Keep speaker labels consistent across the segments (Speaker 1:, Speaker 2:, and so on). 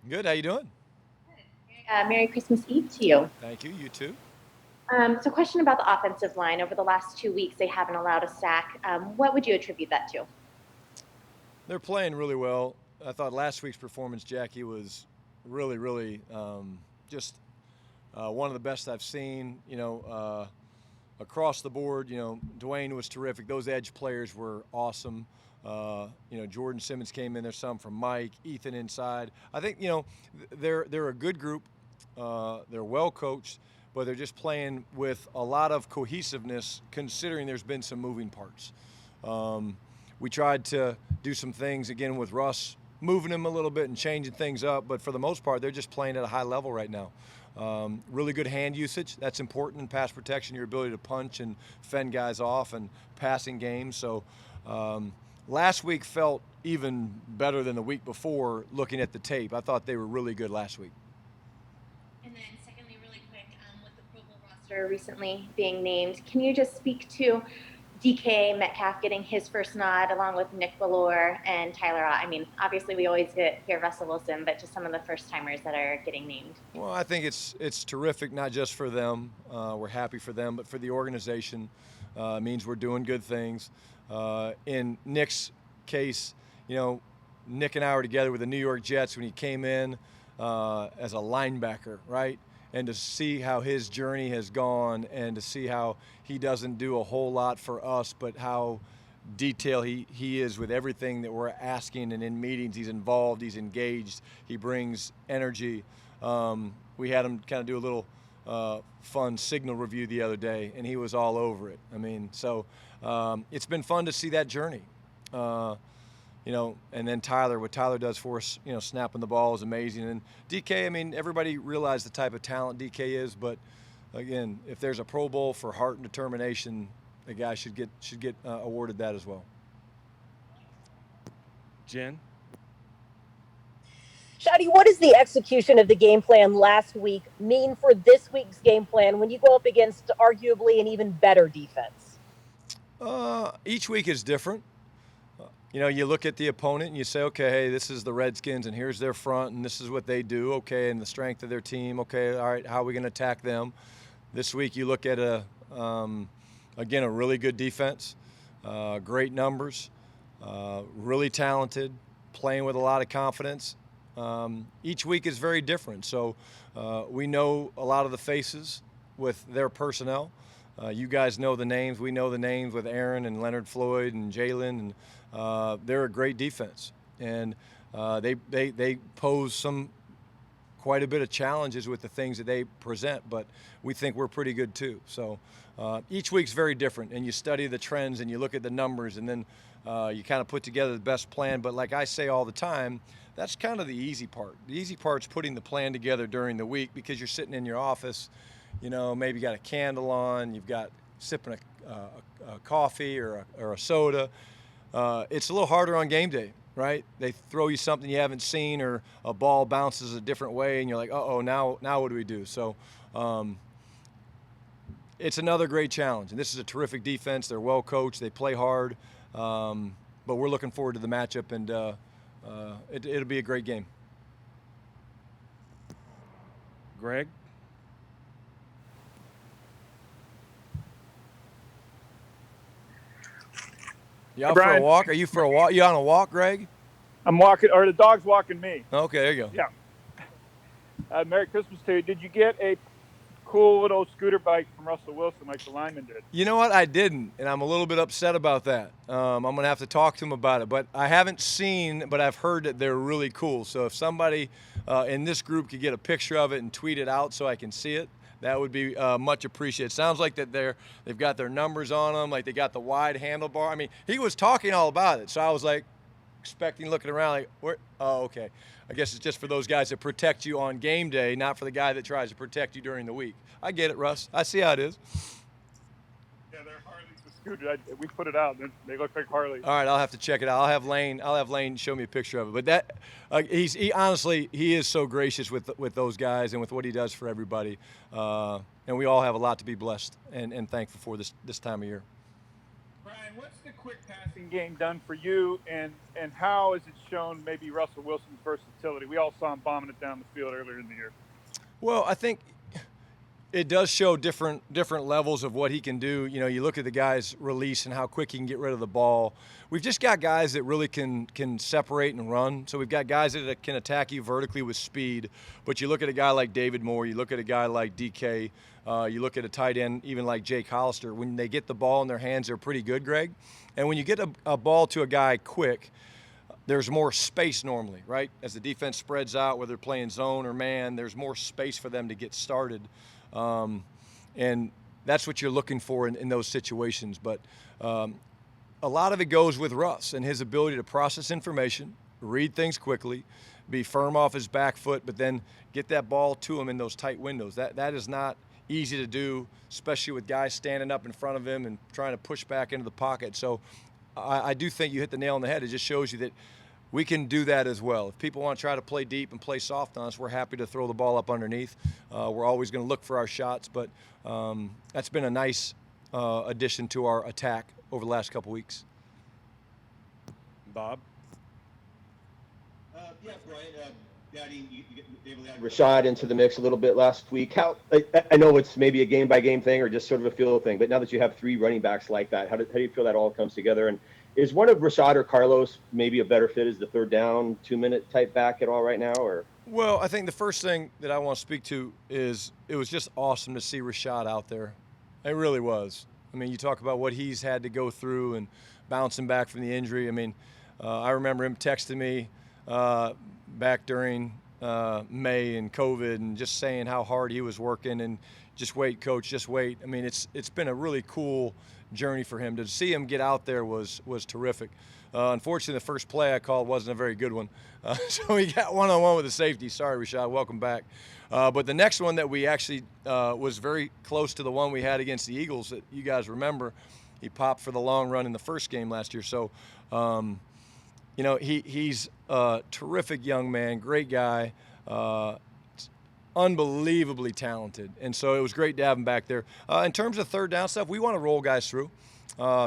Speaker 1: Good. How you doing?
Speaker 2: Merry Christmas Eve to you.
Speaker 1: Thank you. You too.
Speaker 2: So, question about the offensive line. Over the last 2 weeks, they haven't allowed a sack. What would you attribute that to?
Speaker 1: They're playing really well. I thought last week's performance, Jackie, was really just one of the best I've seen. Across the board. Dwayne was terrific. Those edge players were awesome. Jordan Simmons came in there some from Mike, Ethan inside. I think they're a good group. They're well coached, but they're just playing with a lot of cohesiveness, considering there's been some moving parts. We tried to do some things again with Russ, moving him a little bit and changing things up, but for the most part, they're just playing at a high level right now. Really good hand usage. That's important in pass protection, your ability to punch and fend guys off and passing games. So last week felt even better than the week before looking at the tape. I thought they were really good last week.
Speaker 2: And then, secondly, really quick, with the Pro Bowl roster recently being named, can you just speak to DK Metcalf getting his first nod along with Nick Ballore and Tyler Ott? I mean, obviously we always hear Russell Wilson, but just some of the first timers that are getting named.
Speaker 1: Well, I think it's terrific, not just for them. We're happy for them, but for the organization. It means we're doing good things. In Nick's case, Nick and I were together with the New York Jets when he came in as a linebacker, right? And to see how his journey has gone and to see how he doesn't do a whole lot for us, but how detailed he is with everything that we're asking, and in meetings he's involved, he's engaged, he brings energy. We had him kind of do a little fun signal review the other day, and he was all over it. I mean, so it's been fun to see that journey. And then Tyler, what Tyler does for us, snapping the ball is amazing. And DK, I mean, everybody realized the type of talent DK is, but again, if there's a Pro Bowl for heart and determination, the guy should get awarded that as well. Jen?
Speaker 3: Shotty, what does the execution of the game plan last week mean for this week's game plan when you go up against arguably an even better defense?
Speaker 1: Each week is different. You look at the opponent and you say, okay, hey, this is the Redskins and here's their front and this is what they do, okay, and the strength of their team, okay, all right, how are we going to attack them? This week you look at again, a really good defense, great numbers, really talented, playing with a lot of confidence. Each week is very different, so we know a lot of the faces with their personnel. You guys know the names. We know the names with Aaron and Leonard Floyd and Jalen, and they're a great defense. And they pose quite a bit of challenges with the things that they present, but we think we're pretty good too. So each week's very different, and you study the trends and you look at the numbers, and then you kind of put together the best plan. But like I say all the time, that's kind of the easy part. The easy part's putting the plan together during the week because you're sitting in your office, maybe you got a candle on, you've got sipping a coffee or a soda. It's a little harder on game day, right? They throw you something you haven't seen, or a ball bounces a different way, and you're like, uh-oh, now what do we do? So it's another great challenge. And this is a terrific defense. They're well coached. They play hard. But we're looking forward to the matchup, and it'll be a great game.
Speaker 4: Greg?
Speaker 1: You out for
Speaker 5: Brian.
Speaker 1: a walk? Are you for a walk? You on a walk, Greg?
Speaker 5: I'm walking, or the dog's walking me.
Speaker 1: Okay, there you go.
Speaker 5: Yeah. Merry Christmas to you. Did you get a cool little scooter bike from Russell Wilson like the lineman did?
Speaker 1: You know what? I didn't, and I'm a little bit upset about that. I'm going to have to talk to him about it. But I haven't seen, but I've heard that they're really cool. So if somebody in this group could get a picture of it and tweet it out so I can see it, that would be much appreciated. Sounds like that they've got their numbers on them, like they got the wide handlebar. I mean, he was talking all about it, so I was like expecting, looking around like, where? Oh, okay. I guess it's just for those guys that protect you on game day, not for the guy that tries to protect you during the week. I get it, Russ. I see how it is.
Speaker 5: Yeah, they're Harleys with scooters. We put it out. They look like Harleys.
Speaker 1: All right, I'll have to check it out. I'll have Lane show me a picture of it. But that he honestly is so gracious with those guys and with what he does for everybody. And we all have a lot to be blessed and thankful for this time of year.
Speaker 4: Brian, what's the
Speaker 5: quick passing game done for you, and how has it shown maybe Russell Wilson's versatility? We all saw him bombing it down the field earlier in the year.
Speaker 1: Well, I think it does show different levels of what he can do. You know, you look at the guy's release and how quick he can get rid of the ball. We've just got guys that really can separate and run. So we've got guys that can attack you vertically with speed. But you look at a guy like David Moore, you look at a guy like DK, you look at a tight end even like Jake Hollister. When they get the ball in their hands, they're pretty good, Greg. And when you get a ball to a guy quick, there's more space normally, right? As the defense spreads out, whether they're playing zone or man, there's more space for them to get started. And that's what you're looking for in those situations. But a lot of it goes with Russ and his ability to process information, read things quickly, be firm off his back foot, but then get that ball to him in those tight windows. That is not easy to do, especially with guys standing up in front of him and trying to push back into the pocket. So I do think you hit the nail on the head. It just shows you that we can do that as well. If people want to try to play deep and play soft on us, we're happy to throw the ball up underneath. We're always going to look for our shots, but that's been a nice addition to our attack over the last couple weeks.
Speaker 4: Bob?
Speaker 6: Yeah, Brian. You able to add Rashaad into the mix a little bit last week. I know it's maybe a game-by-game thing or just sort of a feel thing, but now that you have three running backs like that, how do you feel that all comes together? And is one of Rashaad or Carlos maybe a better fit as the third down, 2-minute type back at all right now? Or
Speaker 1: Well, I think the first thing that I want to speak to is it was just awesome to see Rashaad out there. It really was. I mean, you talk about what he's had to go through and bouncing back from the injury. I mean, I remember him texting me back during May and COVID and just saying how hard he was working and just wait, coach, just wait. I mean, it's been a really cool journey for him. To see him get out there was terrific. Unfortunately, the first play I called wasn't a very good one. So he got one-on-one with the safety. Sorry, Rashaad, welcome back. But the next one that we actually was very close to the one we had against the Eagles that you guys remember. He popped for the long run in the first game last year. So, you know, he's a terrific young man, great guy, unbelievably talented. And so it was great to have him back there. In terms of third down stuff, we want to roll guys through.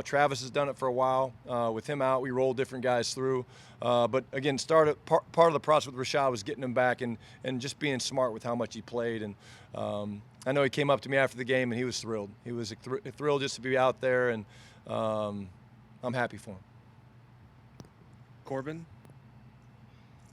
Speaker 1: Travis has done it for a while. With him out, we roll different guys through. But again, part of the process with Rashaad was getting him back and just being smart with how much he played. And I know he came up to me after the game and he was thrilled. He was thrilled just to be out there, and I'm happy for him.
Speaker 4: Corbin?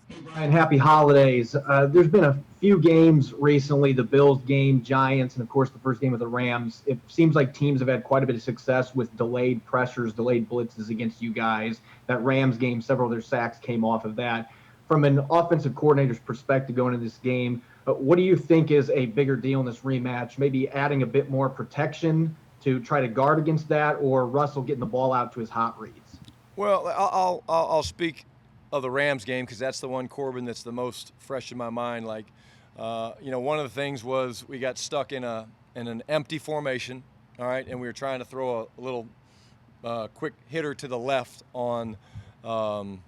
Speaker 7: Hey, Brian, happy holidays. There's been a few games recently, the Bills game, Giants, and of course the first game with the Rams. It seems like teams have had quite a bit of success with delayed pressures, delayed blitzes against you guys. That Rams game, several of their sacks came off of that. From an offensive coordinator's perspective going into this game, what do you think is a bigger deal in this rematch? Maybe adding a bit more protection to try to guard against that, or Russell getting the ball out to his hot reads?
Speaker 1: Well, I'll speak of the Rams game because that's the one, Corbin, that's the most fresh in my mind. Like, you know, one of the things was we got stuck in an empty formation, all right, and we were trying to throw a little quick hitter to the left on to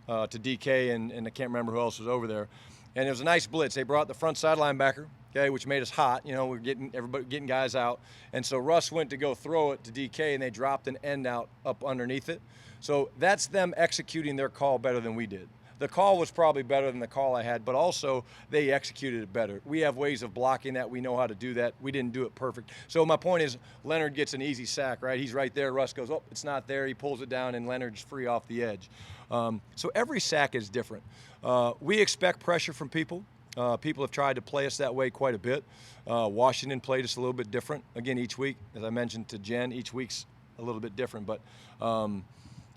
Speaker 1: DK and I can't remember who else was over there, and it was a nice blitz. They brought the front side linebacker, okay, which made us hot. You know, we're getting guys out, and so Russ went to go throw it to DK, and they dropped an end out up underneath it. So that's them executing their call better than we did. The call was probably better than the call I had, but also they executed it better. We have ways of blocking that. We know how to do that. We didn't do it perfect. So my point is Leonard gets an easy sack, right? He's right there. Russ goes, oh, it's not there. He pulls it down, and Leonard's free off the edge. So every sack is different. We expect pressure from people. People have tried to play us that way quite a bit. Washington played us a little bit different. Again, each week, as I mentioned to Jen, each week's a little bit different. But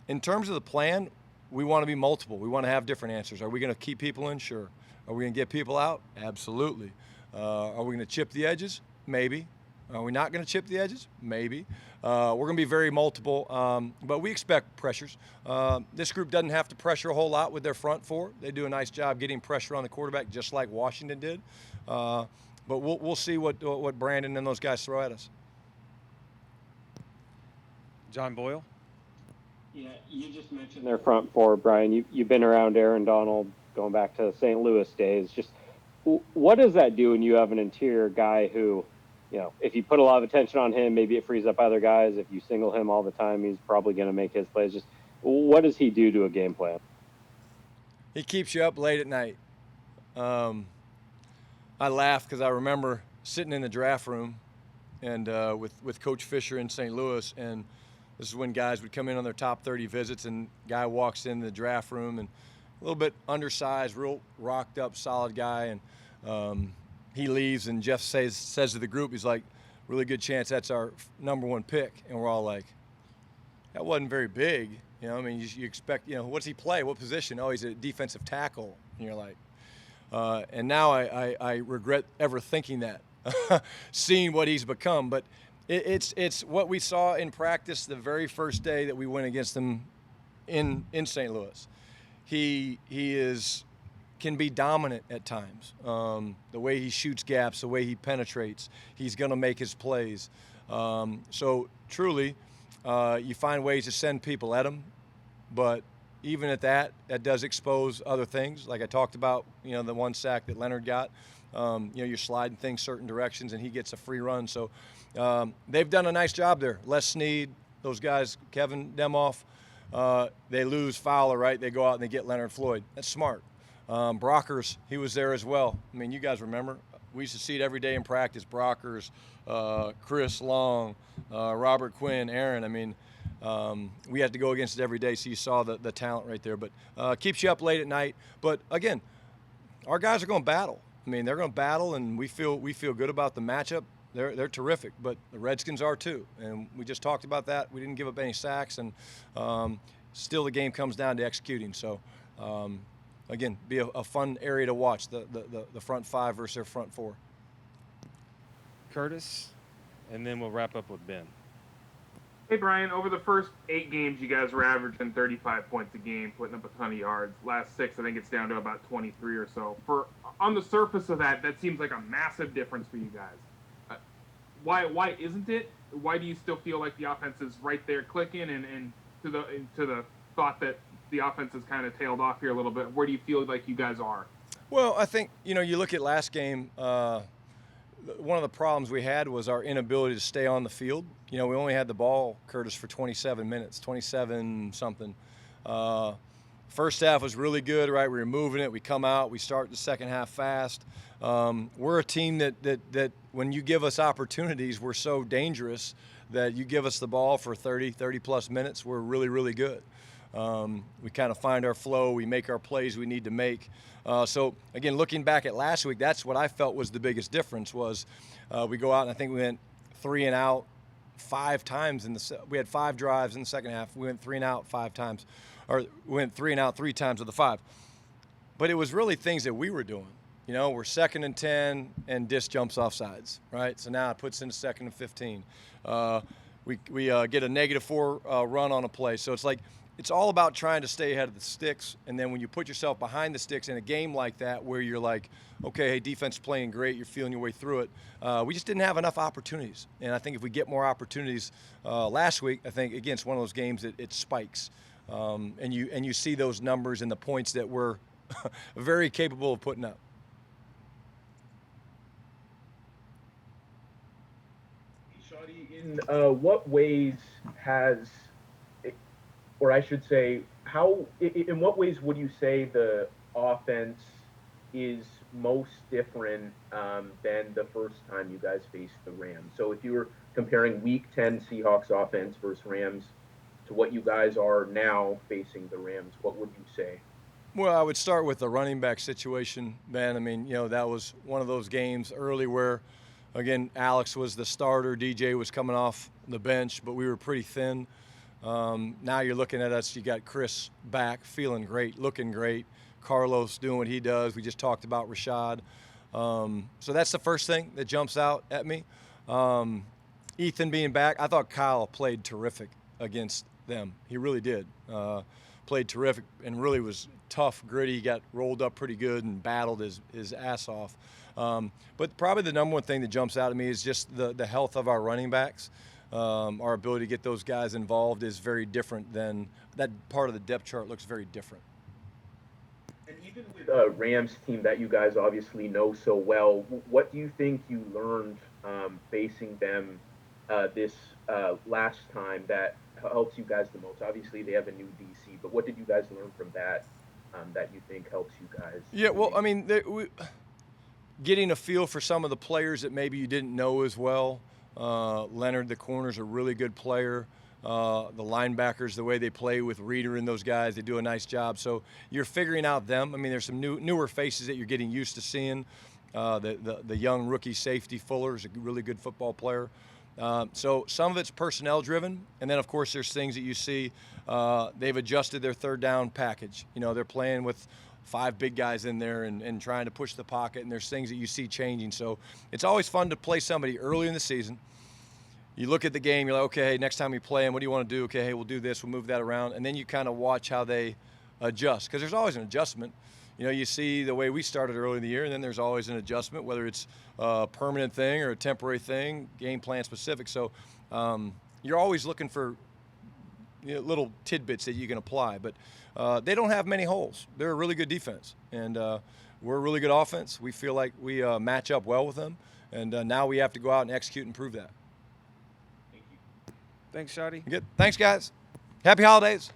Speaker 1: in terms of the plan, we want to be multiple. We want to have different answers. Are we going to keep people in? Sure. Are we going to get people out? Absolutely. Are we going to chip the edges? Maybe. Are we not going to chip the edges? Maybe. We're going to be very multiple, but we expect pressures. This group doesn't have to pressure a whole lot with their front four. They do a nice job getting pressure on the quarterback, just like Washington did. But we'll see what Brandon and those guys throw at us.
Speaker 4: John Boyle?
Speaker 6: yeah, you just mentioned their front four, Brian. You've been around Aaron Donald going back to St. Louis days. Just what does that do when you have an interior guy who
Speaker 4: if you put a lot of attention on him, maybe it frees up other guys. If you single him all the time, he's probably going to make his plays. Just what does he do to a game plan?
Speaker 1: He keeps you up late at night. I laugh because I remember sitting in the draft room and with Coach Fisher in St. Louis, and this is when guys would come in on their top 30 visits, and guy walks in the draft room and a little bit undersized, real rocked up, solid guy, and he leaves, and Jeff says to the group, he's like, really good chance that's our #1 pick. And we're all like, that wasn't very big. I mean, you expect, what's he play? What position? Oh, he's a defensive tackle. And you're like, and now I regret ever thinking that, seeing what he's become. But it's what we saw in practice the very first day that we went against him in St. Louis. He can be dominant at times. The way he shoots gaps, the way he penetrates, he's going to make his plays. So truly, you find ways to send people at him, but even at that does expose other things. Like I talked about, the one sack that Leonard got. You're sliding things certain directions, and he gets a free run. So they've done a nice job there. Les Snead, those guys, Kevin Demoff, they lose Fowler, right? They go out and they get Leonard Floyd. That's smart. Brockers, he was there as well. I mean, you guys remember, we used to see it every day in practice. Brockers, Chris Long, Robert Quinn, Aaron. I mean, we had to go against it every day, so you saw the talent right there. But keeps you up late at night. But again, our guys are going to battle. I mean, they're going to battle, and we feel good about the matchup. They're terrific, but the Redskins are too, and we just talked about that. We didn't give up any sacks, and still the game comes down to executing. So. Again, be a fun area to watch, the front five versus their front four.
Speaker 8: Curtis, and then we'll wrap up with Ben.
Speaker 9: Hey, Brian, over the first 8 games, you guys were averaging 35 points a game, putting up a ton of yards. Last 6, I think it's down to about 23 or so. On the surface of that seems like a massive difference for you guys. Why isn't it? Why do you still feel like the offense is right there clicking, and to the thought that the offense has kind of tailed off here a little bit? Where do you feel like you guys are?
Speaker 1: Well, I think, you look at last game, one of the problems we had was our inability to stay on the field. We only had the ball, Curtis, for 27 minutes, 27-something. First half was really good, right? We were moving it. We come out. We start the second half fast. We're a team that when you give us opportunities, we're so dangerous that you give us the ball for 30-plus minutes, we're really, really good. We kind of find our flow. We make our plays we need to make. So, again, looking back at last week, that's what I felt was the biggest difference was we go out, and I think we went 3 and out 5 times. We had 5 drives in the second half. We went 3 and out 5 times. Or we went 3 and out 3 times of the 5. But it was really things that we were doing. We're 2nd and 10, and Dis jumps off sides, right? So now it puts in 2nd and 15. We get a -4 run on a play. So it's like, it's all about trying to stay ahead of the sticks, and then when you put yourself behind the sticks in a game like that where you're like, okay, hey, defense is playing great, you're feeling your way through it, we just didn't have enough opportunities. And I think if we get more opportunities last week, I think, again, it's one of those games that it spikes. And you see those numbers and the points that we're very capable of putting up.
Speaker 10: Shotty, in what ways has, or I should say, in what ways would you say the offense is most different than the first time you guys faced the Rams? So if you were comparing Week 10 Seahawks offense versus Rams to what you guys are now facing the Rams, what would you say?
Speaker 1: Well, I would start with the running back situation, Ben. I mean, that was one of those games early where, again, Alex was the starter, DJ was coming off the bench, but we were pretty thin. Now you're looking at us, you got Chris back, feeling great, looking great. Carlos doing what he does. We just talked about Rashaad. So that's the first thing that jumps out at me. Ethan being back, I thought Kyle played terrific against them. He really did. Played terrific and really was tough, gritty. He got rolled up pretty good and battled his ass off. But probably the number one thing that jumps out at me is just the health of our running backs. Our ability to get those guys involved is very different than that. Part of the depth chart looks very different.
Speaker 10: And even with a Rams team that you guys obviously know so well, what do you think you learned facing them this last time that helps you guys the most? Obviously, they have a new DC, but what did you guys learn from that that you think helps you guys?
Speaker 1: Yeah, well, I mean, getting a feel for some of the players that maybe you didn't know as well. Leonard, the corner's a really good player. The linebackers, the way they play with Reeder and those guys, they do a nice job. So you're figuring out them. I mean, there's some newer faces that you're getting used to seeing. The young rookie safety Fuller is a really good football player. So some of it's personnel driven, and then of course there's things that you see. They've adjusted their third down package. You know, they're playing with 5 big guys in there and trying to push the pocket, and there's things that you see changing. So it's always fun to play somebody early in the season. You look at the game, you're like, okay, hey, next time we play them, what do you want to do? Okay, hey, we'll do this, we'll move that around, and then you kind of watch how they adjust, because there's always an adjustment. You know, you see the way we started early in the year, and then there's always an adjustment, whether it's a permanent thing or a temporary thing, game plan specific. So you're always looking for little tidbits that you can apply. But they don't have many holes. They're a really good defense, and we're a really good offense. We feel like we match up well with them, and now we have to go out and execute and prove that.
Speaker 8: Thanks, Shotty.
Speaker 1: Good. Thanks, guys. Happy holidays.